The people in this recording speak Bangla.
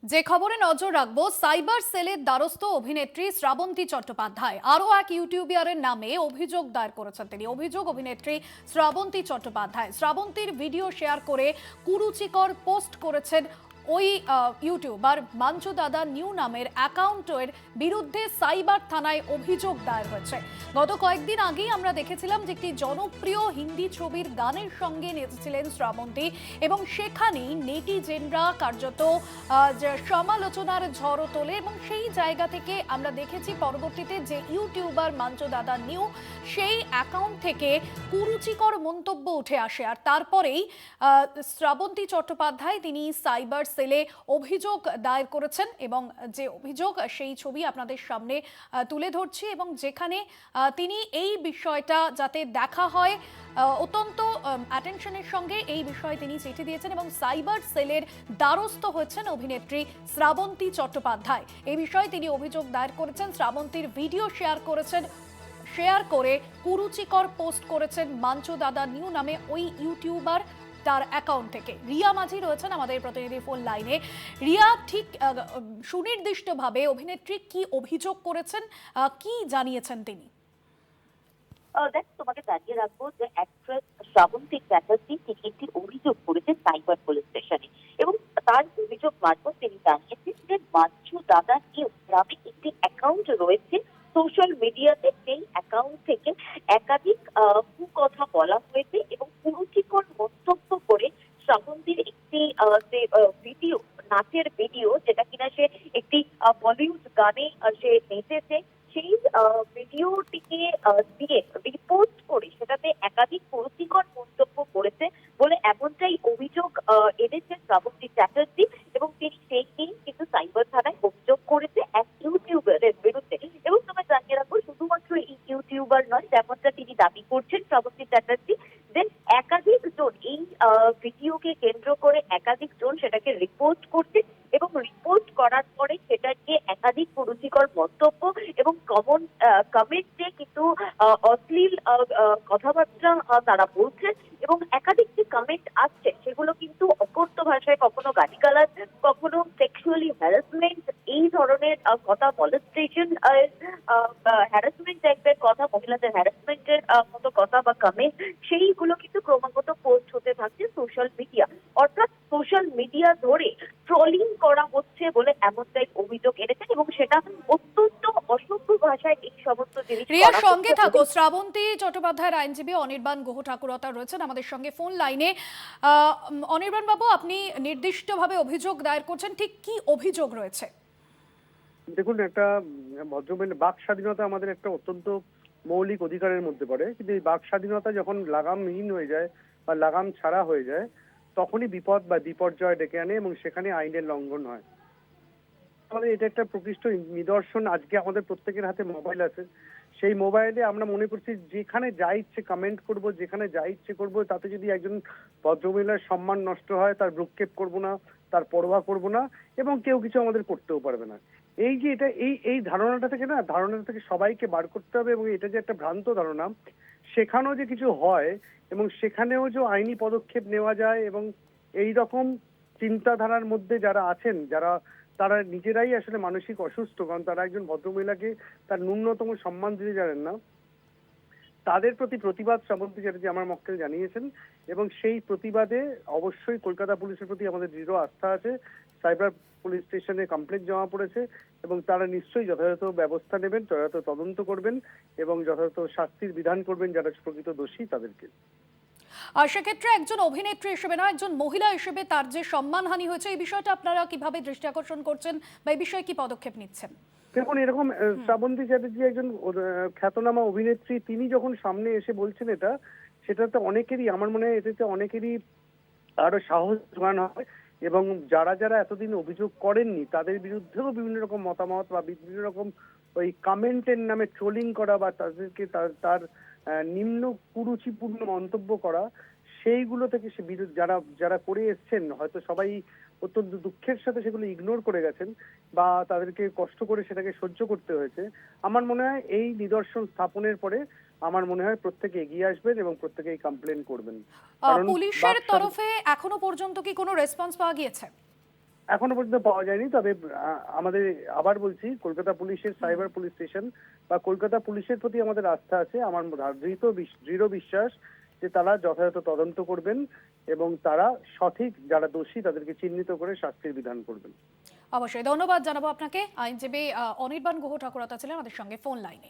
যে খবরে নজর রাখবো, সাইবার সেলের দ্বারস্থ অভিনেত্রী শ্রাবন্তী চট্টোপাধ্যায় আরও এক ইউটিউবারের নামে অভিযোগ দায়ের করেছেন তিনি। অভিযোগ অভিনেত্রী শ্রাবন্তী চট্টোপাধ্যায় শ্রাবন্তীর ভিডিও শেয়ার করে কুরুচিকর পোস্ট করেছেন ওই ইউটিউবার মাঞ্চু দাদা নিউ নামের অ্যাকাউন্টের বিরুদ্ধে সাইবার থানায় অভিযোগ দায়ের হয়েছে। গত কয়েকদিন আগেই আমরা দেখেছিলাম যে একটি জনপ্রিয় হিন্দি ছবির গানের সঙ্গে নেচেছিলেন শ্রাবন্তী এবং সেখানেই নেটিজেনরা কার্যত সমালোচনার ঝড় তোলে এবং সেই জায়গা থেকে আমরা দেখেছি পরবর্তীতে যে ইউটিউবার মাঞ্চু দাদা নিউ সেই অ্যাকাউন্ট থেকে কুরুচিকর মন্তব্য উঠে আসে। আর তারপরেই শ্রাবন্তী চট্টোপাধ্যায় তিনি সাইবার সেলে অভিযোগ দায়ের করেছেন এবং যে অভিযোগ সেই ছবি আপনাদের সামনে তুলে ধরছি এবং যেখানে তিনি এই বিষয়টা যাতে দেখা হয় অত্যন্ত অ্যাটেনশনের সঙ্গে এই বিষয়ে তিনি চিঠি দিয়েছেন এবং সাইবার সেলের দ্বারস্থ হয়েছেন অভিনেত্রী শ্রাবন্তী চট্টোপাধ্যায়। এই বিষয়ে তিনি অভিযোগ দায়ের করেছেন, শ্রাবন্তীর ভিডিও শেয়ার করে কুরুচিকর পোস্ট করেছেন মাঞ্চু দাদা নিউ নামে ওই ইউটিউবার তার অ্যাকাউন্ট থেকে। রিয়া মাঝি রয়েছেন আমাদের প্রতিনিধি ফোন লাইনে। রিয়া, ঠিক সুনির্দিষ্টভাবে অভিনেত্রী কি অভিযোগ করেছেন, কি জানিয়েছেন তিনি? দেখ, তোমাকে জানিয়ে রাখবো যে অ্যাক্ট্রেস শ্রাবন্তী চ্যাটার্জি তিনি একটি অভিযোগ করেছেন সাইবার পুলিশ স্টেশনে এবং তার অভিযোগ মারফত তিনি জানিয়েছেন যে মাঞ্চু দাদা নিউজ নামে একটি অ্যাকাউন্ট রয়েছে সোশ্যাল মিডিয়াতে। সেই অ্যাকাউন্ট থেকে একাধিক কুকথা বলা হয়েছে এবং কুরুচিকর মন্তব্য করে শ্রাবন্তীর একটি যে ভিডিও, নাচের ভিডিও, যেটা কিনা সে একটি বলিউড গানে সে নেচেছে, সেই ভিডিওটিকে দিয়ে রিপোস্ট করে সেটাতে একাধিক কুরুচিকর মন্তব্য করেছে বলে এমনটাই অভিযোগ এনেছে শ্রাবন্তী চ্যাটার্জি এবং তিনি সেই নিয়ে কিন্তু সাইবার থানায় অভিযোগ করেছে এক ইউটিউবারের বিরুদ্ধে। এবং তোমায় জানিয়ে রাখবো, শুধুমাত্র এই ইউটিউবার নয়, যেমনটা তিনি দাবি করছেন শ্রাবন্তী চ্যাটার্জি, যে একাধিক জন এই ভিডিওকে কেন্দ্র করে একাধিক জন সেটাকে রিপোস্ট করছে এবং রিপোস্ট করার পরে সেটা নিয়ে একাধিক কুরুচিকর মন্তব্য এবং কমেন্টে কিন্তু অশ্লীল কথাবার্তা তারা বলছেন এবং একাধিক যে কমেন্ট আসছে সেগুলো কিন্তু অকথ্য ভাষায়, কখনো গালিগালাজ, কখনো সেক্সুয়ালি হ্যারাসমেন্ট, এই ধরনের কথা, মলেস্টেশন, হ্যারাসমেন্ট টাইপের কথা, মহিলাদের হ্যারাসমেন্টের মতো কথা বা কমেন্ট, সেইগুলো কিন্তু ক্রমাগত পোস্ট হতে থাকছে সোশ্যাল মিডিয়া। অর্থাৎ সোশ্যাল মিডিয়া ধরে ট্রলিং করা হচ্ছে বলে এমনটাই অভিযোগ এনেছেন এবং সেটা অত্যন্ত অসভ্য ভাষায় এই সমস্ত জিনিস। রিয়ার সঙ্গে থাকো, শ্রাবন্তী চট্টোপাধ্যায়ের আইনজীবী অনির্বাণ গুহ ঠাকুরতা রয়েছেন আমাদের সঙ্গে ফোন লাইনে। অনির্বাণ বাবু, আপনি নির্দিষ্টভাবে অভিযোগ দায়ের করছেন, ঠিক কি অভিযোগ রয়েছে? দেখুন, একটা ভদ্রমহিলা, বাক স্বাধীনতা আমাদের একটা অত্যন্ত মৌলিক অধিকারের মধ্যে পড়ে, কিন্তু এই বাক স্বাধীনতা যখন লাগামহীন হয়ে যায় বা লাগাম ছাড়া হয়ে যায় তখনই বিপদ বা বিপর্যয় ডেকে আনে এবং সেখানে আইনের লঙ্ঘন হয়। আমাদের এটা একটা প্রকৃষ্ট নিদর্শন। আজকে আমাদের প্রত্যেকের হাতে মোবাইল আছে, সেই মোবাইলে আমরা মনে করছি যেখানে যা ইচ্ছে কমেন্ট করব, যেখানে যা ইচ্ছে করব, তাতে যদি একজন ভদ্রমহিলার সম্মান নষ্ট হয় তার ভ্রুক্ষেপ করব না, তার পরোয়া করব না এবং কেউ কিছু আমাদের করতেও পারবে না। এই যে এটা এই ধারণাটা থেকে ধারণাটা থেকে সবাইকে বার করতে হবে এবং এটা যে একটা ভ্রান্ত ধারণা, সেখানেও যে কিছু হয় এবং সেখানেও যে আইনি পদক্ষেপ নেওয়া যায় এবং এই রকম চিন্তাধারার মধ্যে যারা আছেন, তারা নিজেরাই আসলে মানসিক অসুস্থ, কারণ তারা একজন ভদ্রমহিলাকে তার ন্যূনতম সম্মান দিতে জানেন না। তাদের প্রতি প্রতিবাদ শ্রাবন্তী চ্যাটার্জি আমার মক্কেল জানিয়েছেন এবং সেই প্রতিবাদে অবশ্যই কলকাতা পুলিশের প্রতি আমাদের দৃঢ় আস্থা আছে। সাইবার পুলিশ স্টেশনে কমপ্লেন জমা পড়েছে এবং তারা নিশ্চয়ই যথাযথ ব্যবস্থা নেবেন, যথাযথ তদন্ত করবেন এবং যথাযথ শাস্তির বিধান করবেন যারা প্রকৃত দোষী তাদেরকে। আর সেক্ষেত্রে একজন অভিনেত্রী হিসেবে না, একজন মহিলা হিসেবে তার যে সম্মানহানি হয়েছে, এই বিষয়টা আপনারা কিভাবে দৃষ্টি আকর্ষণ করছেন বা এই বিষয়ে কি পদক্ষেপ নিচ্ছেন? দেখুন, এরকম শ্রাবন্তী চ্যাটার্জি একজন খ্যাতনামা অভিনেত্রী, তিনি যখন সামনে এসে বলছেন সেটাতে অনেকেরই, আমার মনে হয় এটাতে অনেকেরই আরো সাহস জোগানো হয় এবং যারা যারা এতদিন অভিযোগ করেননি তাদের বিরুদ্ধেও বিভিন্ন রকম মতামত বা বিভিন্ন রকম ওই কমেন্টের নামে ট্রোলিং করা বা তাদেরকে তার নিম্ন কুরুচিপূর্ণ মন্তব্য করা, সেইগুলো থেকে সে যারা যারা করে এসছেন হয়তো সবাই অত্যন্ত দুঃখের সাথে সেগুলো ইগনোর করে গেছেন বা তাদেরকে কষ্ট করে সেটাকে সহ্য করতে হয়েছে। আমার মনে হয় এই নিদর্শন স্থাপনের পরে আমার মনে হয় প্রত্যেকে এগিয়ে আসবেন এবং প্রত্যেকে এই কমপ্লেন করবেন। পুলিশের তরফে এখনো পর্যন্ত কি কোনো রেসপন্স পাওয়া গিয়েছে? এখনো পর্যন্ত পাওয়া যায়নি, তবে আমাদের আবার বলছি, কলকাতা পুলিশের সাইবার পুলিশ স্টেশন বা কলকাতা পুলিশের প্রতি আমাদের আস্থা আছে। আমার দৃঢ় বিশ্বাস যে তারা যথাযথ তদন্ত করবেন এবং তারা সঠিক যারা দোষী তাদেরকে চিহ্নিত করে শাস্তির বিধান করবেন। অবশ্যই ধন্যবাদ জানাবো আপনাকে। আইনজীবী অনির্বাণ গুহ ঠাকুরতা ছিলেন আমাদের সঙ্গে ফোন লাইনে।